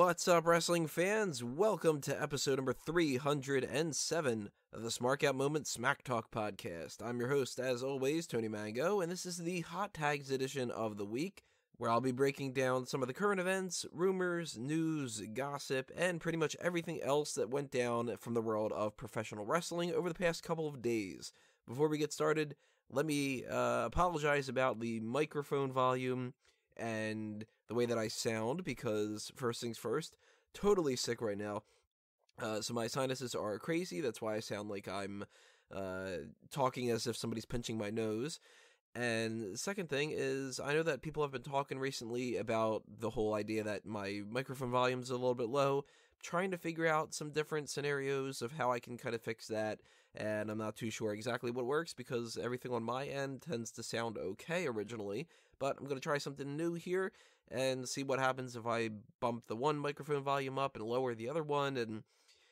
What's up, wrestling fans? Welcome to episode number 307 of the Smark Out Moment Smack Talk podcast. I'm your host, as always, Tony Mango, and this is the Hot Tags edition of the week, where I'll be breaking down some of the current events, rumors, news, gossip, and pretty much everything else that went down from the world of professional wrestling over the past couple of days. Before we get started, let me apologize about the microphone volume and the way that I sound, because first things first, totally sick right now. So my sinuses are crazy. That's why I sound like I'm talking as if somebody's pinching my nose. And the second thing is, I know that people have been talking recently about the whole idea that my microphone volume is a little bit low. Trying to figure out some different scenarios of how I can kind of fix that, and I'm not too sure exactly what works because everything on my end tends to sound okay originally, but I'm going to try something new here and see what happens if I bump the one microphone volume up and lower the other one, and,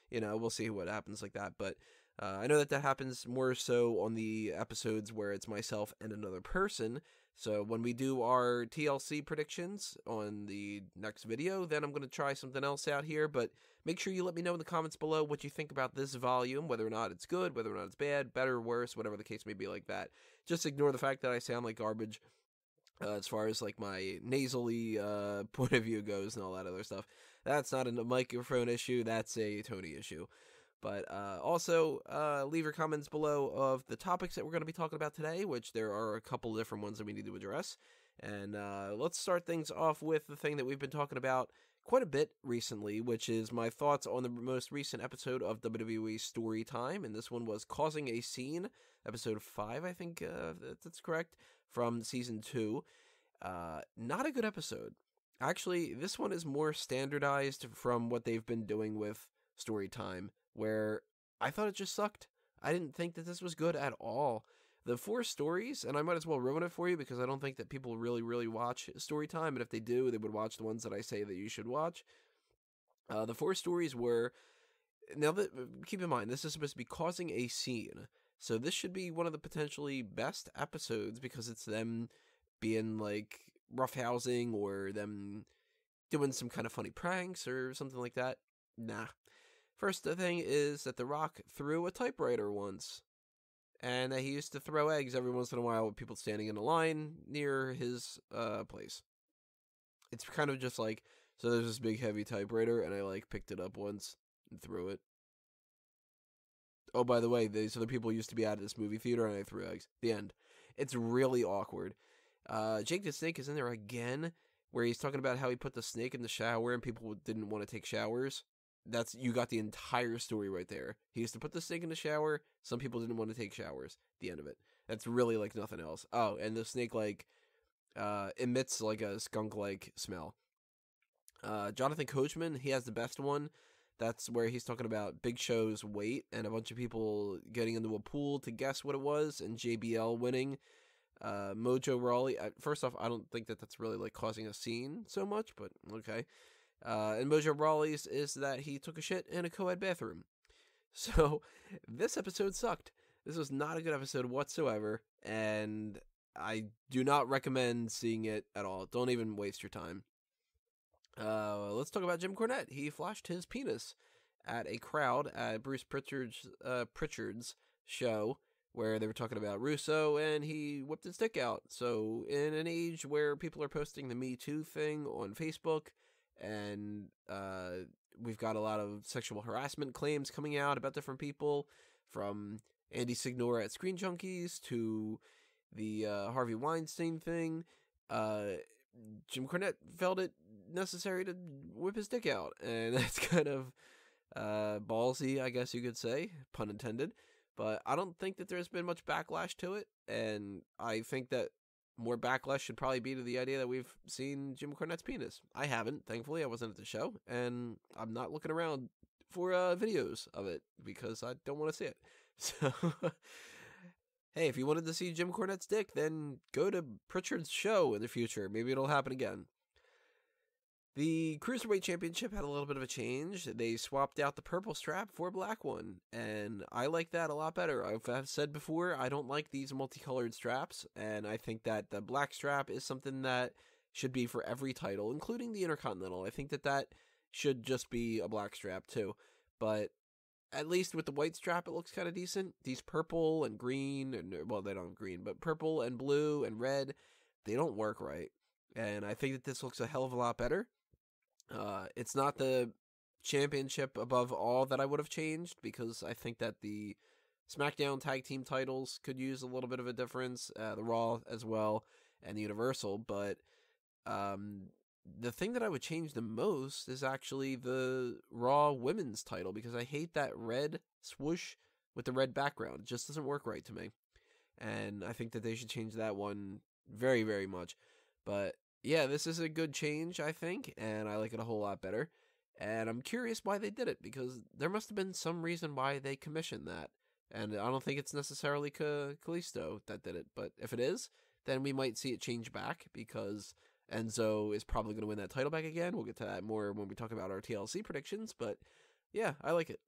you know, we'll see what happens like that. But I know that happens more so on the episodes where it's myself and another person. So when we do our TLC predictions on the next video, then I'm going to try something else out here. But make sure you let me know in the comments below what you think about this volume, whether or not it's good, whether or not it's bad, better, worse, whatever the case may be like that. Just ignore the fact that I sound like garbage as far as like my nasally point of view goes and all that other stuff. That's not a microphone issue, that's a Tony issue. But also, leave your comments below of the topics that we're going to be talking about today, which there are a couple different ones that we need to address. And let's start things off with the thing that we've been talking about quite a bit recently, which is my thoughts on the most recent episode of WWE Story Time. And this one was Causing a Scene, episode 5, I think that's correct, from season 2. Not a good episode. Actually, this one is more standardized from what they've been doing with Story Time, where I thought it just sucked. I didn't think that this was good at all. The 4 stories, and I might as well ruin it for you because I don't think that people really watch Story Time, and if they do, they would watch the ones that I say that you should watch. The 4 stories were, now that, keep in mind, this is supposed to be Causing a Scene, so this should be one of the potentially best episodes because it's them being like roughhousing or them doing some kind of funny pranks or something like that. Nah. First thing is that The Rock threw a typewriter once, and that he used to throw eggs every once in a while with people standing in a line near his place. It's kind of just like, so there's this big heavy typewriter, and I like picked it up once and threw it. Oh, by the way, these other people used to be at this movie theater, and I threw eggs. The end. It's really awkward. Jake the Snake is in there again, where he's talking about how he put the snake in the shower and people didn't want to take showers. You got the entire story right there. He used to put the snake in the shower. Some people didn't want to take showers. The end of it. That's really like nothing else. Oh, and the snake like emits like a skunk-like smell. Jonathan Coachman, he has the best one. That's where he's talking about Big Show's weight and a bunch of people getting into a pool to guess what it was, and JBL winning. Mojo Rawley. First off, I don't think that that's really like causing a scene so much, but okay. And Mojo Rawley's is that he took a shit in a co-ed bathroom. So, this episode sucked. This was not a good episode whatsoever, and I do not recommend seeing it at all. Don't even waste your time. Let's talk about Jim Cornette. He flashed his penis at a crowd at Bruce Pritchard's show, where they were talking about Russo, and he whipped his dick out. So, in an age where people are posting the Me Too thing on Facebook, and we've got a lot of sexual harassment claims coming out about different people, from Andy Signore at Screen Junkies to the Harvey Weinstein thing. Jim Cornette felt it necessary to whip his dick out, and that's kind of ballsy, I guess you could say, pun intended. But I don't think that there's been much backlash to it, and I think that more backlash should probably be to the idea that we've seen Jim Cornette's penis. I haven't, thankfully. I wasn't at the show, and I'm not looking around for videos of it because I don't want to see it. So, hey, if you wanted to see Jim Cornette's dick, then go to Pritchard's show in the future. Maybe it'll happen again. The Cruiserweight Championship had a little bit of a change. They swapped out the purple strap for a black one, and I like that a lot better. I've said before, I don't like these multicolored straps, and I think that the black strap is something that should be for every title, including the Intercontinental. I think that should just be a black strap too. But at least with the white strap, it looks kind of decent. These purple and green, and well, they don't have green, but purple and blue and red, they don't work right. And I think that this looks a hell of a lot better. It's not the championship above all that I would have changed, because I think that the SmackDown tag team titles could use a little bit of a difference, the Raw as well, and the Universal. But the thing that I would change the most is actually the Raw Women's title, because I hate that red swoosh with the red background. It just doesn't work right to me. And I think that they should change that one very, very much. But yeah, this is a good change, I think, and I like it a whole lot better. And I'm curious why they did it, because there must have been some reason why they commissioned that. And I don't think it's necessarily Kalisto that did it. But if it is, then we might see it change back, because Enzo is probably going to win that title back again. We'll get to that more when we talk about our TLC predictions. But yeah, I like it.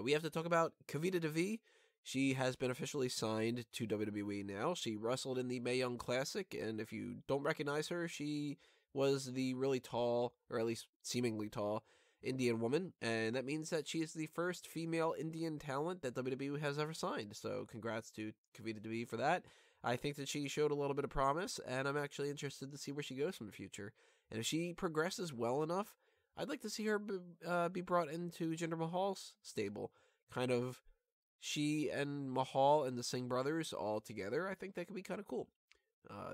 We have to talk about Kavita Devi. She has been officially signed to WWE now. She wrestled in the Mae Young Classic, and if you don't recognize her, she was the really tall, or at least seemingly tall, Indian woman, and that means that she is the first female Indian talent that WWE has ever signed. So congrats to Kavita Devi for that. I think that she showed a little bit of promise, and I'm actually interested to see where she goes from the future. And if she progresses well enough, I'd like to see her be brought into Jinder Mahal's stable. Kind of she and Mahal and the Singh brothers all together. I think that could be kind of cool.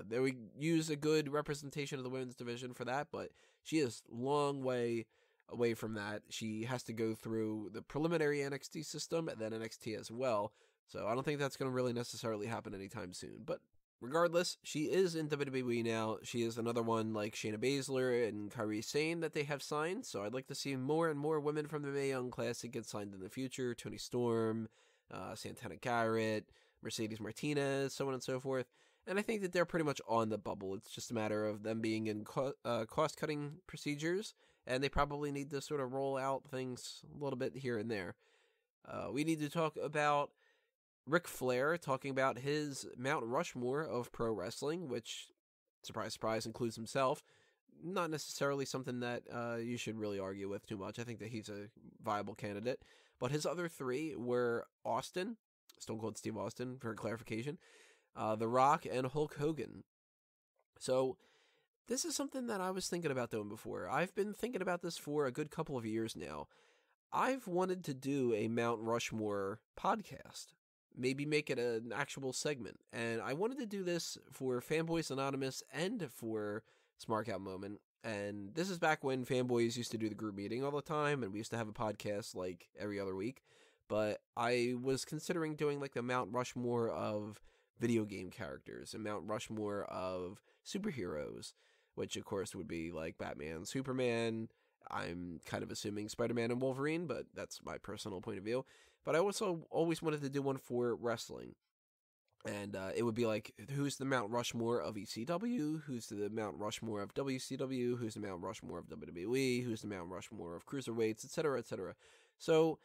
They would use a good representation of the women's division for that, but she is a long way away from that. She has to go through the preliminary NXT system and then NXT as well. So I don't think that's going to really necessarily happen anytime soon. But regardless, she is in WWE now. She is another one like Shayna Baszler and Kairi Sane that they have signed. So I'd like to see more and more women from the Mae Young Classic get signed in the future. Toni Storm, Santana Garrett, Mercedes Martinez, so on and so forth. And I think that they're pretty much on the bubble. It's just a matter of them being in cost-cutting procedures, and they probably need to sort of roll out things a little bit here and there. We need to talk about Ric Flair talking about his Mount Rushmore of pro wrestling, which, surprise, surprise, includes himself. Not necessarily something that you should really argue with too much. I think that he's a viable candidate. But his other three were Austin, Stone Cold Steve Austin, for clarification, The Rock, and Hulk Hogan. So this is something that I was thinking about doing before. I've been thinking about this for a good couple of years now. I've wanted to do a Mount Rushmore podcast. Maybe make it an actual segment. And I wanted to do this for Fanboys Anonymous and for Smark Out Moment. And this is back when Fanboys used to do the group meeting all the time, and we used to have a podcast like every other week. But I was considering doing like the Mount Rushmore of video game characters and Mount Rushmore of superheroes, which of course would be like Batman, Superman. I'm kind of assuming Spider-Man and Wolverine, but that's my personal point of view. But I also always wanted to do one for wrestling. And it would be like, who's the Mount Rushmore of ECW? Who's the Mount Rushmore of WCW? Who's the Mount Rushmore of WWE? Who's the Mount Rushmore of Cruiserweights, etc., etc. So,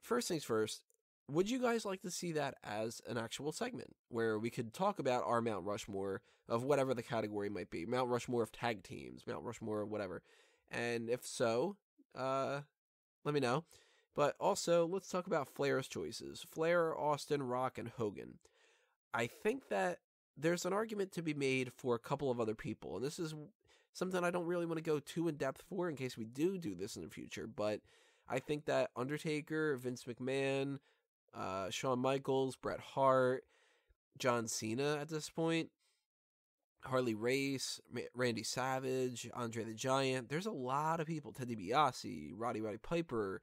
first things first, would you guys like to see that as an actual segment where we could talk about our Mount Rushmore of whatever the category might be? Mount Rushmore of tag teams, Mount Rushmore of whatever. And if so, let me know. But also, let's talk about Flair's choices. Flair, Austin, Rock, and Hogan. I think that there's an argument to be made for a couple of other people. And this is something I don't really want to go too in-depth for in case we do this in the future. But I think that Undertaker, Vince McMahon, Shawn Michaels, Bret Hart, John Cena at this point, Harley Race, Randy Savage, Andre the Giant. There's a lot of people. Ted DiBiase, Roddy Piper,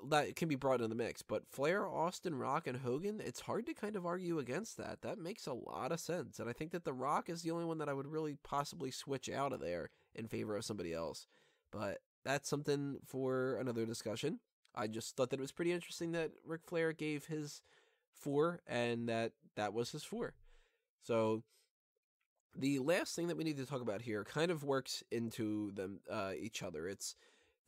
that can be brought in the mix. But Flair, Austin, Rock, and Hogan, it's hard to kind of argue against that. That makes a lot of sense. And I think that The Rock is the only one that I would really possibly switch out of there in favor of somebody else. But that's something for another discussion. I just thought that it was pretty interesting that Ric Flair gave his 4 and that was his 4. So the last thing that we need to talk about here kind of works into them each other. It's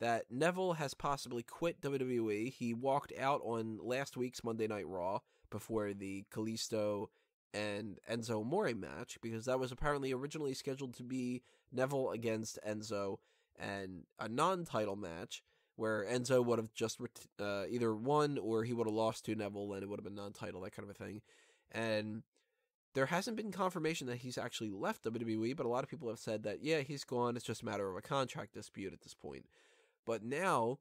that Neville has possibly quit WWE. He walked out on last week's Monday Night Raw before the Kalisto and Enzo Amore match, because that was apparently originally scheduled to be Neville against Enzo, and a non-title match where Enzo would have just either won or he would have lost to Neville and it would have been non-title, that kind of a thing. And there hasn't been confirmation that he's actually left WWE, but a lot of people have said that, yeah, he's gone. It's just a matter of a contract dispute at this point. But now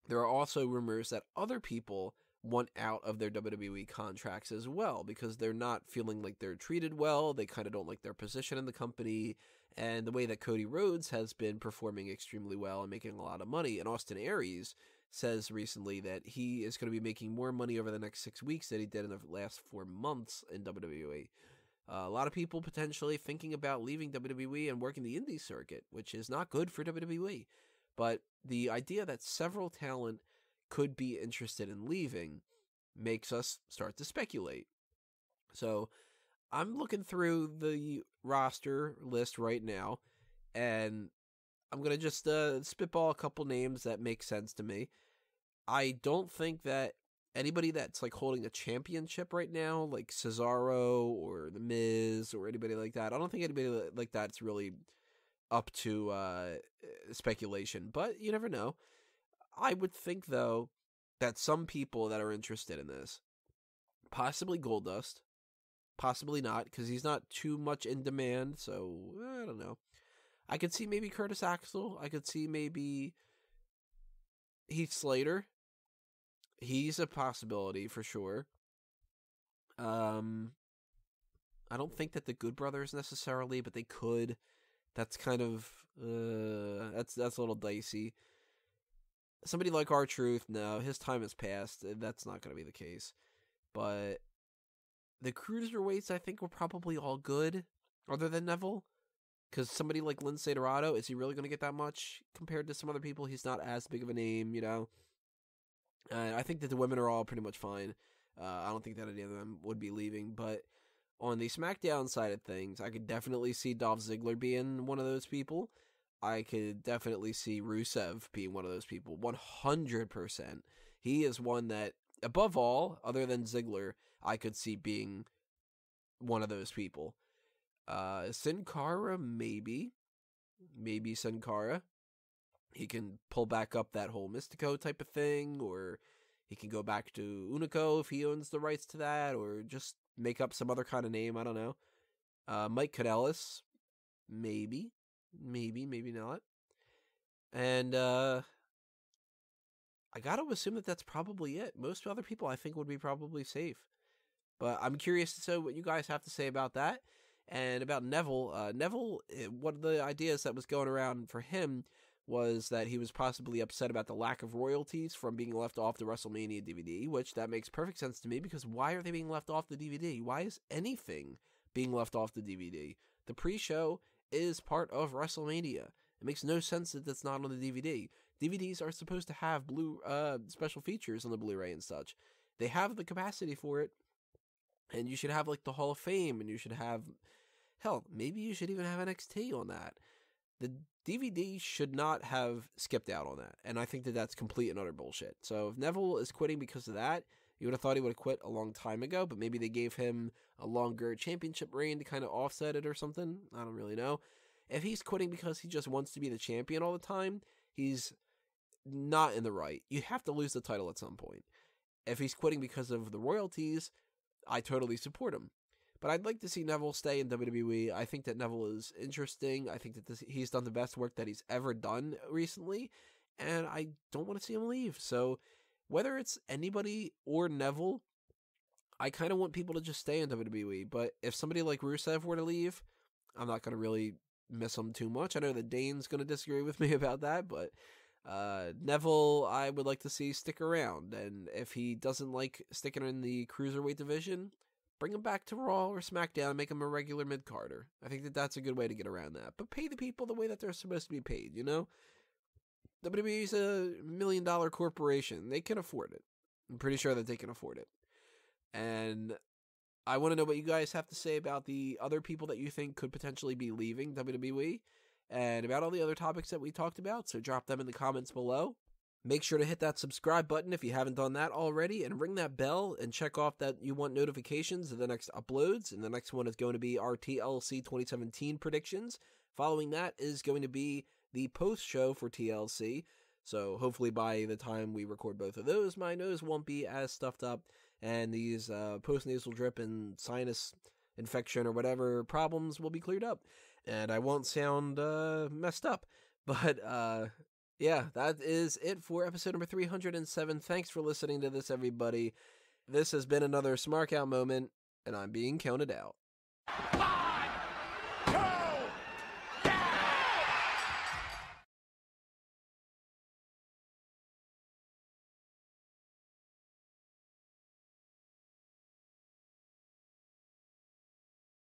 there are also rumors that other people want out of their WWE contracts as well because they're not feeling like they're treated well. They kind of don't like their position in the company and the way that Cody Rhodes has been performing extremely well and making a lot of money. And Austin Aries says recently that he is going to be making more money over the next 6 weeks than he did in the last 4 months in WWE. A lot of people potentially thinking about leaving WWE and working the indie circuit, which is not good for WWE. But the idea that several talent could be interested in leaving makes us start to speculate. So I'm looking through the roster list right now, and I'm going to just spitball a couple names that make sense to me. I don't think that anybody that's like holding a championship right now, like Cesaro or The Miz or anybody like that, I don't think anybody like that's really up to speculation, but you never know. I would think, though, that some people that are interested in this, possibly Goldust, possibly not, because he's not too much in demand, so I don't know. I could see maybe Curtis Axel. I could see maybe Heath Slater. He's a possibility for sure. I don't think that the Good Brothers necessarily, but they could. That's kind of that's a little dicey. Somebody like R-Truth, no, his time has passed. That's not going to be the case. But the Cruiserweights, I think, were probably all good, other than Neville. Because somebody like Lince Dorado, is he really going to get that much compared to some other people? He's not as big of a name, you know. I think that the women are all pretty much fine. I don't think that any of them would be leaving. But on the SmackDown side of things, I could definitely see Dolph Ziggler being one of those people. I could definitely see Rusev being one of those people, 100%. He is one that, above all, other than Ziggler, I could see being one of those people. Sin Cara, maybe Sin Cara. He can pull back up that whole Mystico type of thing, or he can go back to Unico if he owns the rights to that, or just make up some other kind of name, I don't know. Mike Kanellis, maybe not. And I got to assume that that's probably it. Most other people I think would be probably safe. But I'm curious to know what you guys have to say about that. And about Neville. Neville, one of the ideas that was going around for him was that he was possibly upset about the lack of royalties from being left off the WrestleMania DVD, which that makes perfect sense to me because why are they being left off the DVD? Why is anything being left off the DVD? The pre-show is part of WrestleMania. It makes no sense that that's not on the DVD. DVDs are supposed to have special features on the Blu-ray and such. They have the capacity for it, and you should have like the Hall of Fame, and you should have, hell, maybe you should even have NXT on that. The DVD should not have skipped out on that, and I think that that's complete and utter bullshit. So if Neville is quitting because of that, you would have thought he would have quit a long time ago, but maybe they gave him a longer championship reign to kind of offset it or something. I don't really know. If he's quitting because he just wants to be the champion all the time, he's not in the right. You have to lose the title at some point. If he's quitting because of the royalties, I totally support him. But I'd like to see Neville stay in WWE. I think that Neville is interesting. I think that he's done the best work that he's ever done recently, and I don't want to see him leave. So whether it's anybody or Neville, I kind of want people to just stay in WWE. But if somebody like Rusev were to leave, I'm not going to really miss him too much. I know that Dane's going to disagree with me about that, but Neville, I would like to see stick around. And if he doesn't like sticking in the Cruiserweight division, bring him back to Raw or SmackDown and make him a regular mid-carder. I think that that's a good way to get around that. But pay the people the way that they're supposed to be paid, you know? WWE's a $1 million corporation. They can afford it. I'm pretty sure that they can afford it. And I want to know what you guys have to say about the other people that you think could potentially be leaving WWE and about all the other topics that we talked about. So drop them in the comments below. Make sure to hit that subscribe button if you haven't done that already, and ring that bell and check off that you want notifications of the next uploads. And the next one is going to be our TLC 2017 predictions. Following that is going to be the post-show for TLC. So hopefully by the time we record both of those, my nose won't be as stuffed up, and these post-nasal drip and sinus infection or whatever problems will be cleared up, and I won't sound messed up. But yeah, that is it for episode number 307. Thanks for listening to this, everybody. This has been another Smark Out moment, and I'm being counted out.